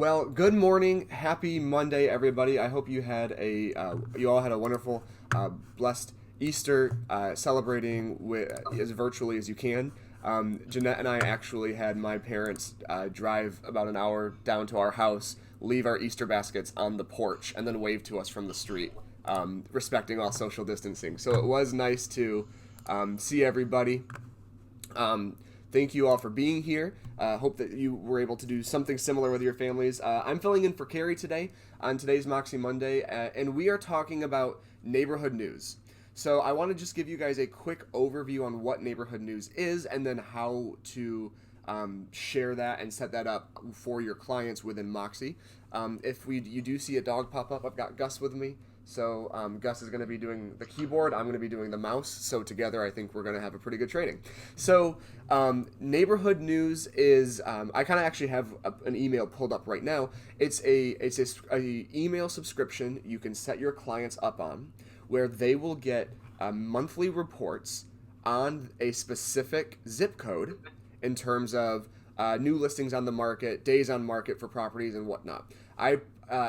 Well, good morning, happy Monday, everybody. I hope you all had a wonderful, blessed Easter, celebrating as virtually as you can. Jeanette and I actually had my parents drive about an hour down to our house, leave our Easter baskets on the porch, and then wave to us from the street, respecting all social distancing. So it was nice to see everybody. Um, Thank you all for being here. Hope that you were able to do something similar with your families. I'm filling in for Carrie today on today's Moxie Monday, and we are talking about neighborhood news. So I want to just give you guys a quick overview on what neighborhood news is, and then how to share that and set that up for your clients within Moxie. If you do see a dog pop up, I've got Gus with me. So Gus is going to be doing the keyboard. I'm going to be doing the mouse. So together, I think we're going to have a pretty good training. So neighborhood news is I kind of actually have an email pulled up right now. It's a email subscription you can set your clients up on, where they will get monthly reports on a specific zip code in terms of new listings on the market, days on market for properties, and whatnot. I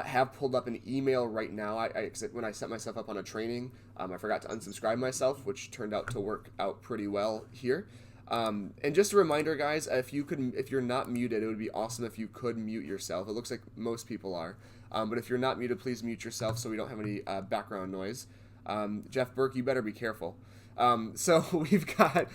have pulled up an email right now. When I set myself up on a training, I forgot to unsubscribe myself, which turned out to work out pretty well here. And just a reminder, guys, if you're not muted, it would be awesome if you could mute yourself. It looks like most people are, but if you're not muted, please mute yourself so we don't have any background noise. Jeff Burke, you better be careful. So we've got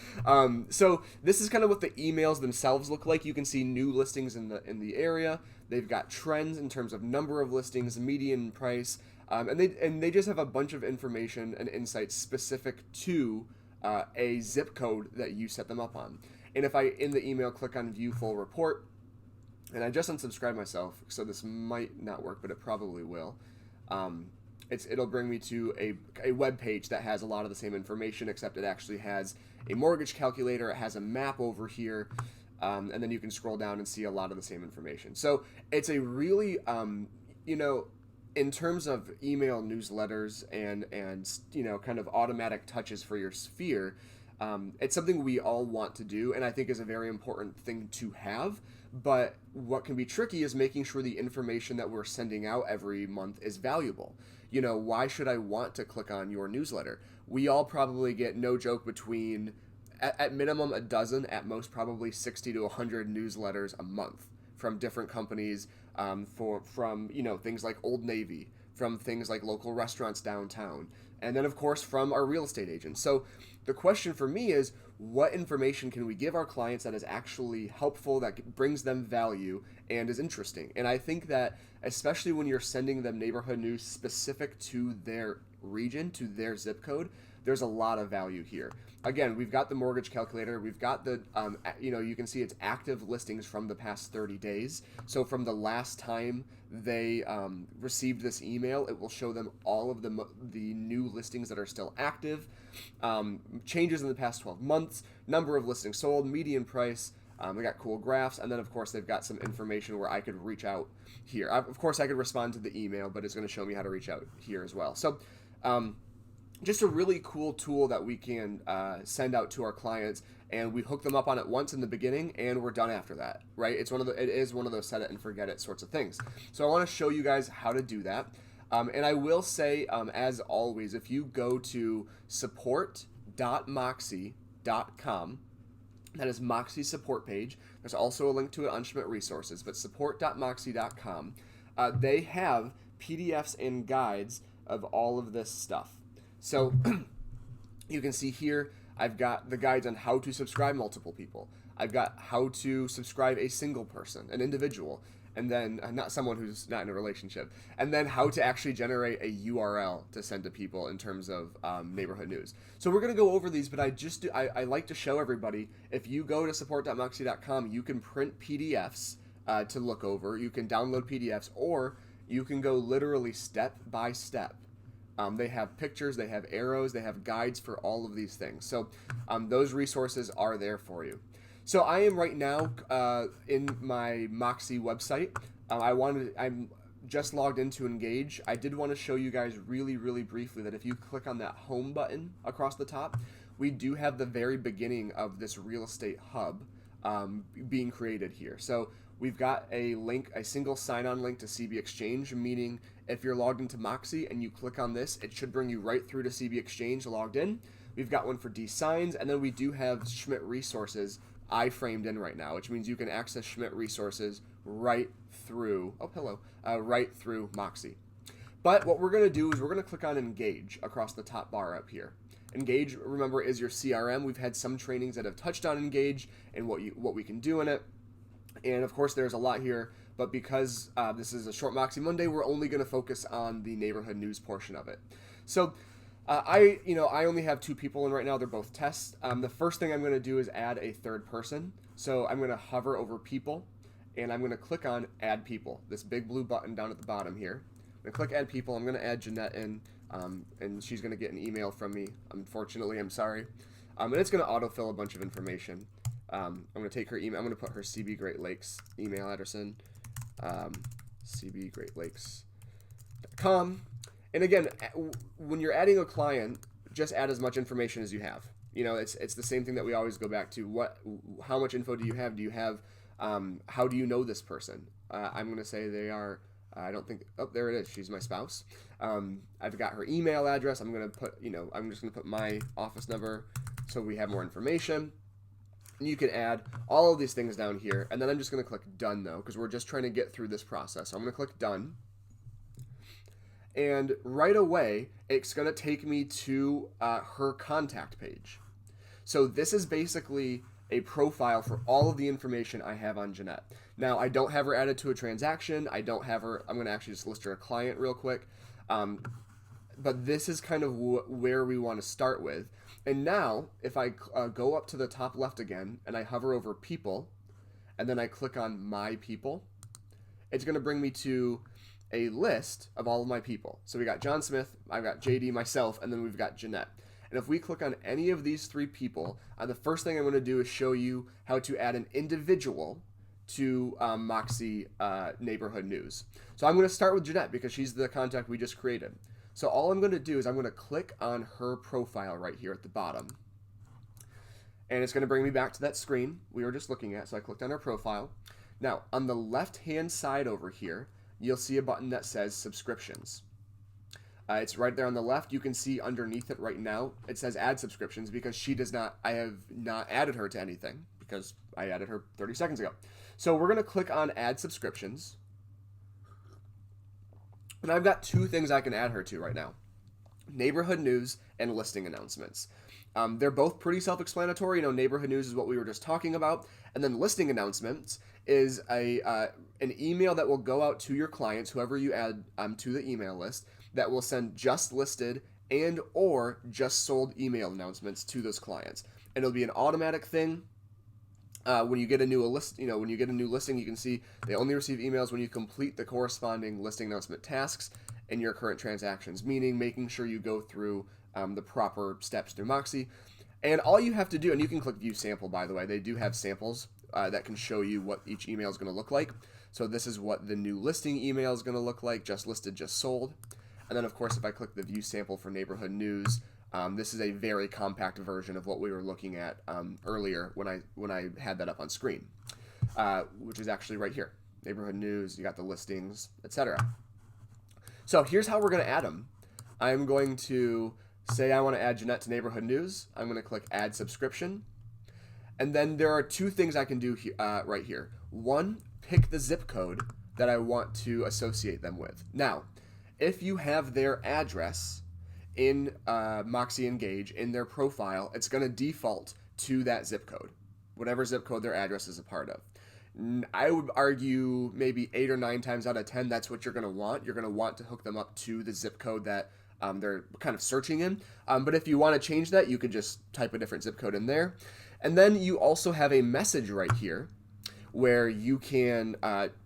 so this is kind of what the emails themselves look like. You can see new listings in the area. They've got trends in terms of number of listings, median price, and they just have a bunch of information and insights specific to a zip code that you set them up on. And if I in the email click on view full report, and I just unsubscribed myself, so this might not work, but it probably will. It'll bring me to a web page that has a lot of the same information, except it actually has a mortgage calculator. It has a map over here, and then you can scroll down and see a lot of the same information. So it's a really, in terms of email newsletters and kind of automatic touches for your sphere, it's something we all want to do, and I think is a very important thing to have. But what can be tricky is making sure the information that we're sending out every month is valuable. Why should I want to click on your newsletter? We all probably get, no joke, between at minimum a dozen, at most probably 60 to 100 newsletters a month from different companies, from things like Old Navy, from things like local restaurants downtown, and then of course from our real estate agents. So the question for me is, what information can we give our clients that is actually helpful, that brings them value, and is interesting? And I think that especially when you're sending them neighborhood news specific to their region, to their zip code, there's a lot of value here. Again, we've got the mortgage calculator. We've got the, you can see it's active listings from the past 30 days. So from the last time they received this email, it will show them all of the new listings that are still active, changes in the past 12 months, number of listings sold, median price. They got cool graphs, and then of course they've got some information where I could reach out here. Of course, I could respond to the email, but it's going to show me how to reach out here as well. So just a really cool tool that we can send out to our clients, and we hook them up on it once in the beginning, and we're done after that, right? It is one of those set it and forget it sorts of things. So I want to show you guys how to do that. And I will say, as always, if you go to support.moxy.com, that is Moxie's support page. There's also a link to it on Schmidt Resources, but support.moxy.com. They have PDFs and guides of all of this stuff. So you can see here, I've got the guides on how to subscribe multiple people. I've got how to subscribe a single person, an individual, and then not someone who's not in a relationship, and then how to actually generate a URL to send to people in terms of neighborhood news. So we're going to go over these, but I like to show everybody, if you go to support.moxy.com, you can print PDFs to look over. You can download PDFs, or you can go literally step by step. They have pictures, they have arrows, they have guides for all of these things. So those resources are there for you. So I am right now in my Moxy website. I'm just logged into Engage. I did want to show you guys really, really briefly that if you click on that home button across the top, we do have the very beginning of this real estate hub being created here. So we've got a link, a single sign-on link to CB Exchange, meaning if you're logged into Moxy and you click on this, it should bring you right through to CB Exchange logged in. We've got one for D-Signs, and then we do have Schmidt Resources iframed in right now, which means you can access Schmidt Resources right through, right through Moxy. But what we're going to do is we're going to click on Engage across the top bar up here. Engage, remember, is your CRM. We've had some trainings that have touched on Engage and what we can do in it. And of course, there's a lot here, but because this is a short Moxie Monday, we're only going to focus on the neighborhood news portion of it. So I only have 2 people in right now. They're both tests. The first thing I'm going to do is add a third person. So I'm going to hover over people, and I'm going to click on Add People, this big blue button down at the bottom here. I'm going to click Add People. I'm going to add Jeanette in, and she's going to get an email from me. Unfortunately, I'm sorry. And it's going to autofill a bunch of information. I'm going to take her email. I'm going to put her CB Great Lakes email address in, cbgreatlakes.com. And again, when you're adding a client, just add as much information as you have. It's the same thing that we always go back to. How much info do you have? How do you know this person? I'm going to say they are, I don't think, oh, there it is. She's my spouse. I've got her email address. I'm going to put, I'm just going to put my office number so we have more information. And you can add all of these things down here. And then I'm just going to click Done, though, because we're just trying to get through this process. So I'm going to click Done. And right away, it's going to take me to her contact page. So this is basically a profile for all of the information I have on Jeanette. Now, I don't have her added to a transaction. I don't have her, I'm going to actually just list her a client real quick. But this is kind of where we want to start with. And now, if I go up to the top left again, and I hover over People, and then I click on My People, it's going to bring me to a list of all of my people. So we got John Smith, I've got JD, myself, and then we've got Jeanette. And if we click on any of these 3 people, the first thing I'm going to do is show you how to add an individual to Moxie Neighborhood News. So I'm going to start with Jeanette because she's the contact we just created. So all I'm going to do is I'm going to click on her profile right here at the bottom. And it's going to bring me back to that screen we were just looking at. So I clicked on her profile. Now, on the left-hand side over here, you'll see a button that says Subscriptions. It's right there on the left. You can see underneath it right now, it says Add Subscriptions because I have not added her to anything because I added her 30 seconds ago. So we're going to click on Add Subscriptions. And I've got 2 things I can add her to right now. Neighborhood News and Listing Announcements. They're both pretty self-explanatory. Neighborhood News is what we were just talking about. And then Listing Announcements is an email that will go out to your clients, whoever you add to the email list, that will send just listed and or just sold email announcements to those clients. And it'll be an automatic thing. When you get a new listing, you can see they only receive emails when you complete the corresponding listing announcement tasks in your current transactions, meaning making sure you go through the proper steps through Moxie. And all you have to do, and you can click View Sample, by the way, they do have samples that can show you what each email is going to look like. So this is what the new listing email is going to look like, just listed, just sold. And then, of course, if I click the View Sample for Neighborhood News, this is a very compact version of what we were looking at earlier when I had that up on screen, which is actually right here. Neighborhood News, you got the listings, etc. So here's how we're going to add them. I'm going to say I want to add Jeanette to Neighborhood News. I'm going to click Add Subscription. And then there are 2 things I can do right here. One, pick the zip code that I want to associate them with. Now, if you have their address in Moxie Engage, in their profile, it's going to default to that zip code, whatever zip code their address is a part of. I would argue maybe 8 or 9 times out of 10, that's what you're going to want. You're going to want to hook them up to the zip code that they're kind of searching in. But if you want to change that, you could just type a different zip code in there. And then you also have a message right here where you can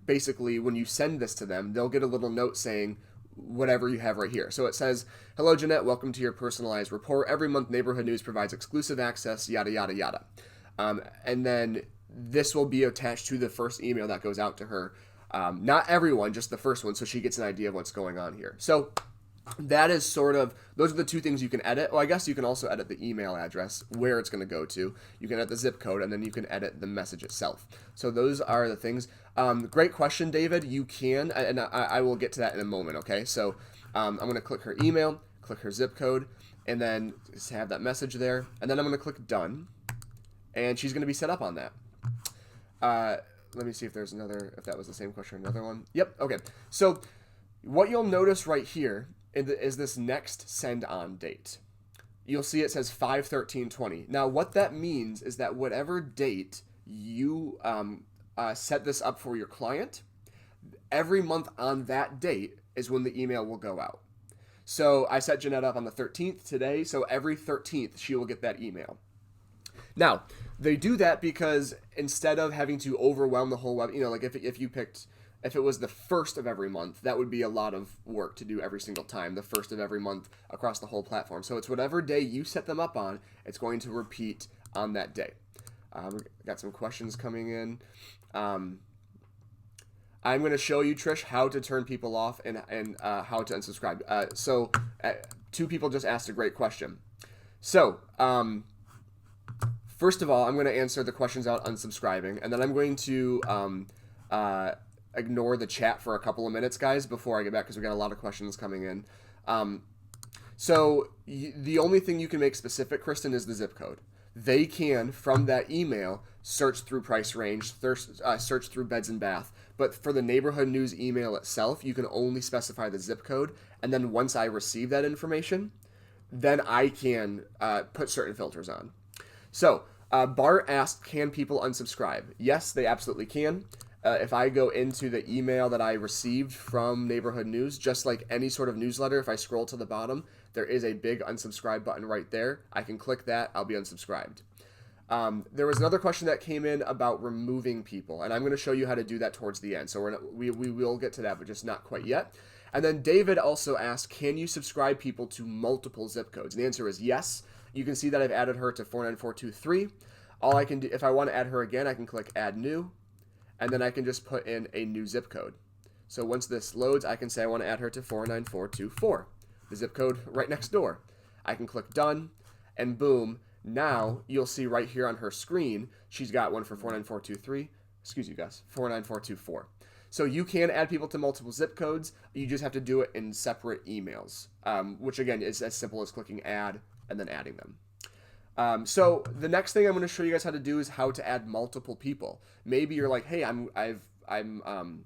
basically, when you send this to them, they'll get a little note saying whatever you have right here. So it says, "Hello, Jeanette. Welcome to your personalized report. Every month, Neighborhood News provides exclusive access, yada, yada, yada." And then this will be attached to the first email that goes out to her. Not everyone, just the first one, so she gets an idea of what's going on here. So that is sort of, those are the two things you can edit. Well, I guess you can also edit the email address, where it's going to go to. You can edit the zip code, and then you can edit the message itself. So those are the things. Great question, David. You can, and I will get to that in a moment, okay? So I'm going to click her email, click her zip code, and then just have that message there. And then I'm going to click done, and she's going to be set up on that. Let me see if there's another, if that was the same question, another one. Yep, okay. So what you'll notice right here is this next send on date. You'll see it says 5/13/20. Now what that means is that whatever date you set this up for your client, every month on that date is when the email will go out. So I set Jeanette up on the 13th today, so every 13th she will get that email. Now, they do that because instead of having to overwhelm the whole web, like if it was the first of every month, that would be a lot of work to do every single time, the first of every month across the whole platform. So it's whatever day you set them up on, it's going to repeat on that day. Got some questions coming in. I'm going to show you, Trish, how to turn people off and how to unsubscribe. So two people just asked a great question. So first of all, I'm going to answer the questions about unsubscribing, and then I'm going to ignore the chat for a couple of minutes, guys, before I get back, because we got a lot of questions coming in. So the only thing you can make specific, Kristen, is the zip code. They can, from that email, search through price range, search through beds and bath. But for the neighborhood news email itself, you can only specify the zip code. And then once I receive that information, then I can put certain filters on. So Bart asked, can people unsubscribe? Yes, they absolutely can. If I go into the email that I received from Neighborhood News, just like any sort of newsletter, if I scroll to the bottom, there is a big unsubscribe button right there. I can click that. I'll be unsubscribed. There was another question that came in about removing people, and I'm going to show you how to do that towards the end. So we will get to that, but just not quite yet. And then David also asked, can you subscribe people to multiple zip codes? And the answer is yes. You can see that I've added her to 49423. All I can do, if I want to add her again, I can click Add New, and then I can just put in a new zip code. So once this loads, I can say I want to add her to 49424, the zip code right next door. I can click Done, and boom, now you'll see right here on her screen, she's got one for 49423, excuse you guys, 49424. So you can add people to multiple zip codes, you just have to do it in separate emails, which again is as simple as clicking Add and then adding them. So the next thing I'm going to show you guys how to do is how to add multiple people. Maybe you're like, hey, I'm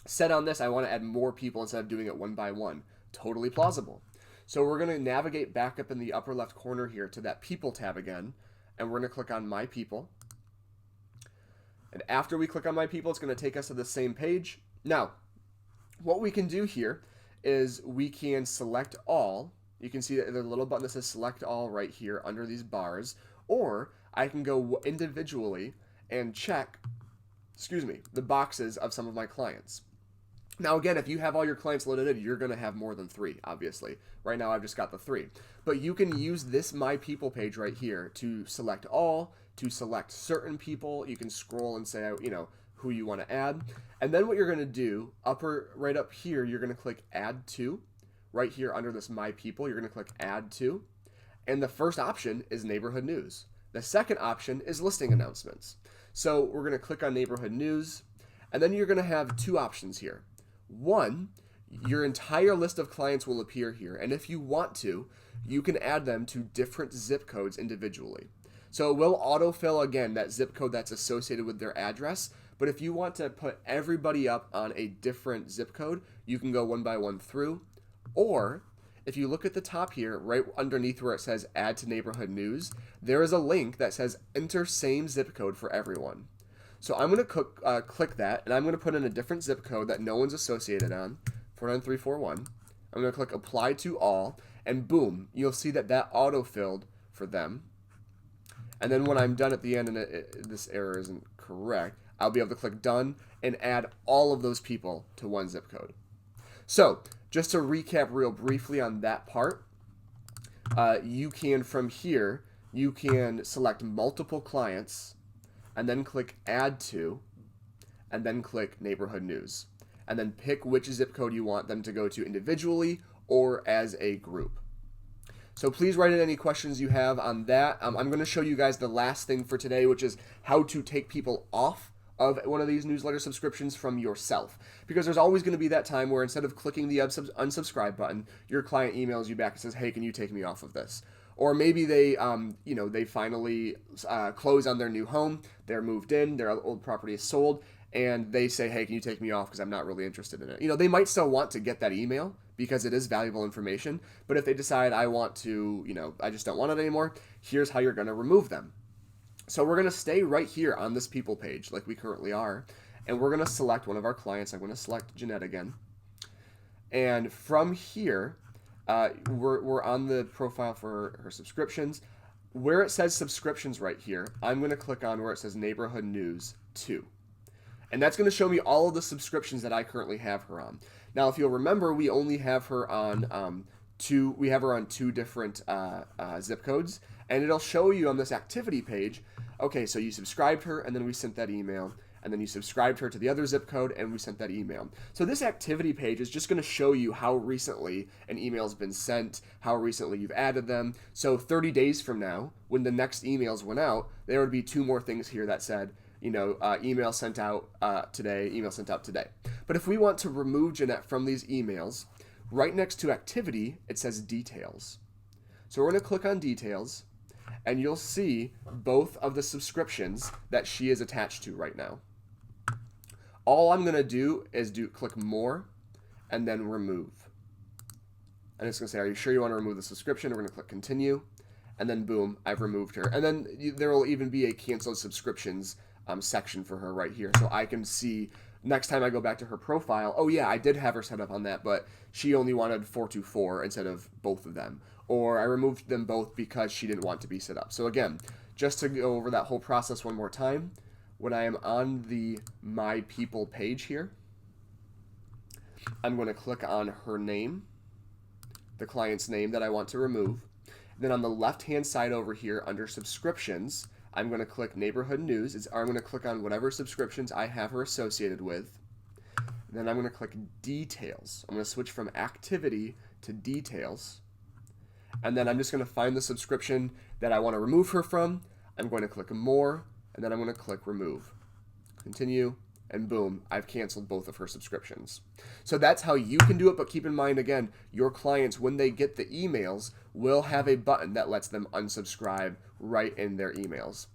set on this. I want to add more people instead of doing it one by one. Totally plausible. So we're going to navigate back up in the upper left corner here to that People tab again, and we're going to click on My People. And after we click on My People, it's going to take us to the same page. Now, what we can do here is we can select all. You can see that there's a little button that says Select All right here under these bars, or I can go individually and check, the boxes of some of my clients. Now again, if you have all your clients loaded in, you're going to have more than 3, obviously. Right now I've just got the 3. But you can use this My People page right here to select all, to select certain people. You can scroll and say, who you want to add. And then what you're going to do, right up here, you're going to click Add To. Right here under this My People, you're going to click Add To. And the first option is Neighborhood News. The second option is Listing Announcements. So we're going to click on Neighborhood News, and then you're going to have 2 options here. One, your entire list of clients will appear here, and if you want to, you can add them to different zip codes individually. So it will autofill, again, that zip code that's associated with their address, but if you want to put everybody up on a different zip code, you can go one by one through. Or if you look at the top here, right underneath where it says Add to Neighborhood News, there is a link that says Enter Same Zip Code for Everyone. So I'm going to click that, and I'm going to put in a different zip code that no one's associated on, 49341. I'm going to click Apply to All, and boom, you'll see that auto-filled for them. And then when I'm done at the end, and this error isn't correct, I'll be able to click Done and add all of those people to one zip code. So just to recap real briefly on that part, you can, from here, you can select multiple clients and then click Add To, and then click Neighborhood News. And then pick which zip code you want them to go to individually or as a group. So please write in any questions you have on that. I'm going to show you guys the last thing for today, which is how to take people off of one of these newsletter subscriptions from yourself. Because there's always going to be that time where instead of clicking the unsubscribe button, your client emails you back and says, hey, can you take me off of this? Or maybe they, they finally close on their new home, they're moved in, their old property is sold, and they say, hey, can you take me off because I'm not really interested in it? They might still want to get that email because it is valuable information, but if they decide I want to, I just don't want it anymore, here's how you're going to remove them. So we're going to stay right here on this people page like we currently are, and we're going to select one of our clients. I'm going to select Jeanette again. And from here, we're on the profile for her subscriptions. Where it says subscriptions right here, I'm going to click on where it says Neighborhood News 2. And that's going to show me all of the subscriptions that I currently have her on. Now, if you'll remember, we only have her on two different zip codes, and it'll show you on this activity page, okay, so you subscribed her, and then we sent that email, and then you subscribed her to the other zip code, and we sent that email. So this activity page is just going to show you how recently an email's been sent, how recently you've added them. So 30 days from now, when the next emails went out, there would be 2 more things here that said, email sent out today, email sent out today. But if we want to remove Jeanette from these emails, right next to activity, it says details. So we're going to click on details, and you'll see both of the subscriptions that she is attached to right now. All I'm going to do is click more and then remove. And it's going to say, are you sure you want to remove the subscription? We're going to click continue, and then boom, I've removed her. And then there will even be a canceled subscriptions section for her right here. So I can see next time I go back to her profile, oh yeah, I did have her set up on that, but she only wanted 424 instead of both of them. Or I removed them both because she didn't want to be set up. So again, just to go over that whole process one more time, when I am on the My People page here, I'm going to click on her name, the client's name that I want to remove. Then on the left-hand side over here under subscriptions, I'm going to click Neighborhood News, or I'm going to click on whatever subscriptions I have her associated with. Then I'm going to click Details. I'm going to switch from Activity to Details. And then I'm just going to find the subscription that I want to remove her from. I'm going to click More, and then I'm going to click Remove. Continue, and boom, I've canceled both of her subscriptions. So that's how you can do it, but keep in mind, again, your clients, when they get the emails, will have a button that lets them unsubscribe right in their emails.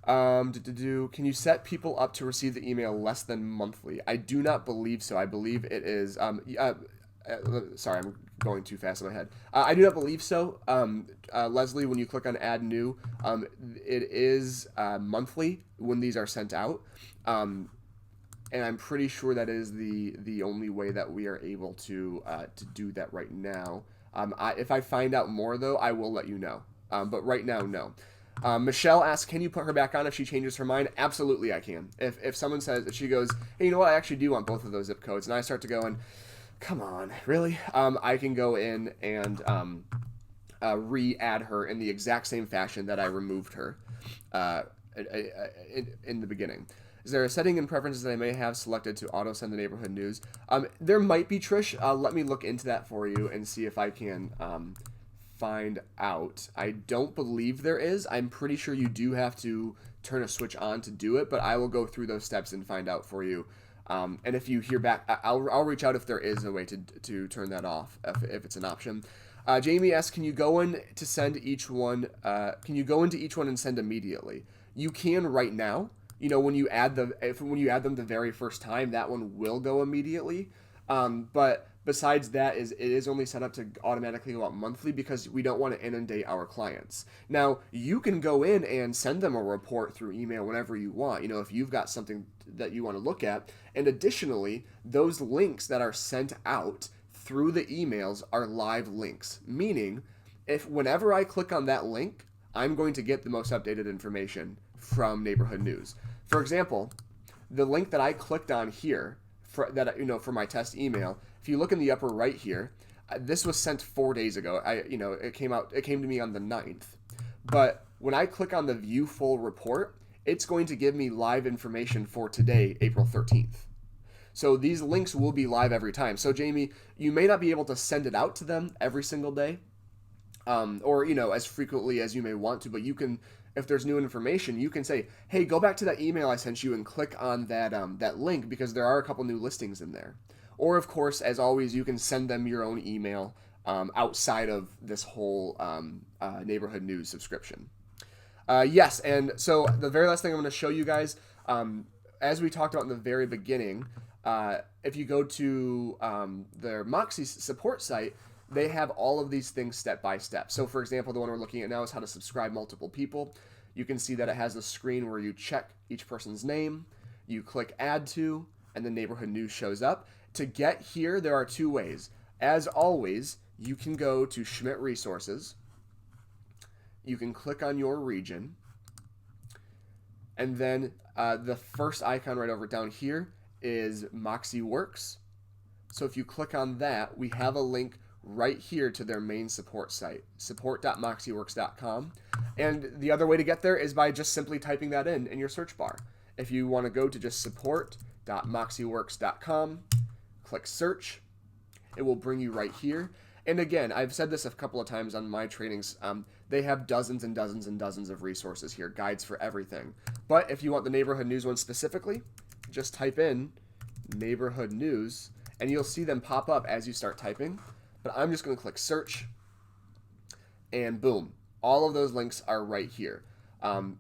Can you set people up to receive the email less than monthly? I do not believe so. I believe it is... sorry, I'm going too fast in my head. I do not believe so. Leslie, when you click on Add New, it is monthly when these are sent out. And I'm pretty sure that is the only way that we are able to do that right now. If I find out more, though, I will let you know. But right now, no. Michelle asks, can you put her back on if she changes her mind? Absolutely, I can. If someone says, if she goes, hey, you know what, I actually do want both of those zip codes, and I start to go and, come on, really? I can go in and re-add her in the exact same fashion that I removed her in the beginning. Is there a setting in preferences that I may have selected to auto-send the Neighborhood News? There might be, Trish. Let me look into that for you and see if I can find out. I don't believe there is. I'm pretty sure you do have to turn a switch on to do it, but I will go through those steps and find out for you. And if you hear back, I'll reach out if there is a way to turn that off, if it's an option. Jamie asks, can you go in to send each one? Can you go into each one and send immediately? You can right now. When you add them the very first time, that one will go immediately. But besides that, it is only set up to automatically go out monthly because we don't want to inundate our clients. Now, you can go in and send them a report through email whenever you want, if you've got something that you want to look at. And additionally, those links that are sent out through the emails are live links, meaning whenever I click on that link, I'm going to get the most updated information from Neighborhood News. For example, the link that I clicked on here for my test email, if you look in the upper right here, this was sent 4 days ago. It came to me on the 9th. But when I click on the view full report, it's going to give me live information for today, April 13th. So these links will be live every time. So Jamie, you may not be able to send it out to them every single day, or as frequently as you may want to, but you can, if there's new information, you can say, hey, go back to that email I sent you and click on that link, because there are a couple new listings in there. Or of course, as always, you can send them your own email outside of this whole neighborhood news subscription. Yes, and so the very last thing I'm going to show you guys, as we talked about in the very beginning, if you go to their Moxy support site, they have all of these things step by step. So for example, the one we're looking at now is how to subscribe multiple people. You can see that it has a screen where you check each person's name, you click add to, and the neighborhood news shows up. To get here, there are two ways. As always, you can go to Schmidt Resources. You can click on your region, and then the first icon right over down here is Moxy Works. So if you click on that, we have a link right here to their main support site, support.moxyworks.com. And the other way to get there is by just simply typing that in your search bar. If you want to go to just support.moxyworks.com, click search, it will bring you right here. And again, I've said this a couple of times on my trainings, they have dozens and dozens and dozens of resources here, guides for everything. But if you want the neighborhood news one specifically, just type in neighborhood news, and you'll see them pop up as you start typing. But I'm just going to click search, and boom, all of those links are right here. The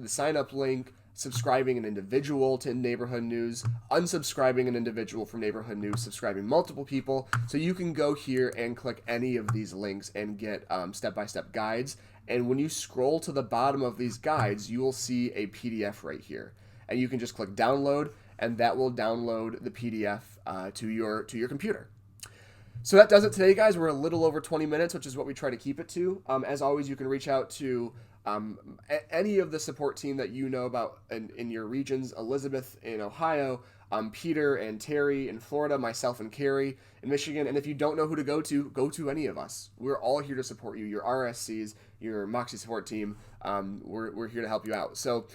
sign up link, subscribing an individual to neighborhood news, unsubscribing an individual from neighborhood news, subscribing multiple people. So you can go here and click any of these links and get step-by-step guides. And when you scroll to the bottom of these guides, you will see a PDF right here. And you can just click download, and that will download the PDF to your computer. So that does it today, guys. We're a little over 20 minutes, which is what we try to keep it to. As always, you can reach out to any of the support team that you know about in your regions. Elizabeth in Ohio, Peter and Terry in Florida, myself and Carrie in Michigan. And if you don't know who to go to any of us. We're all here to support you. Your RSCs, your Moxy support team. We're here to help you out. So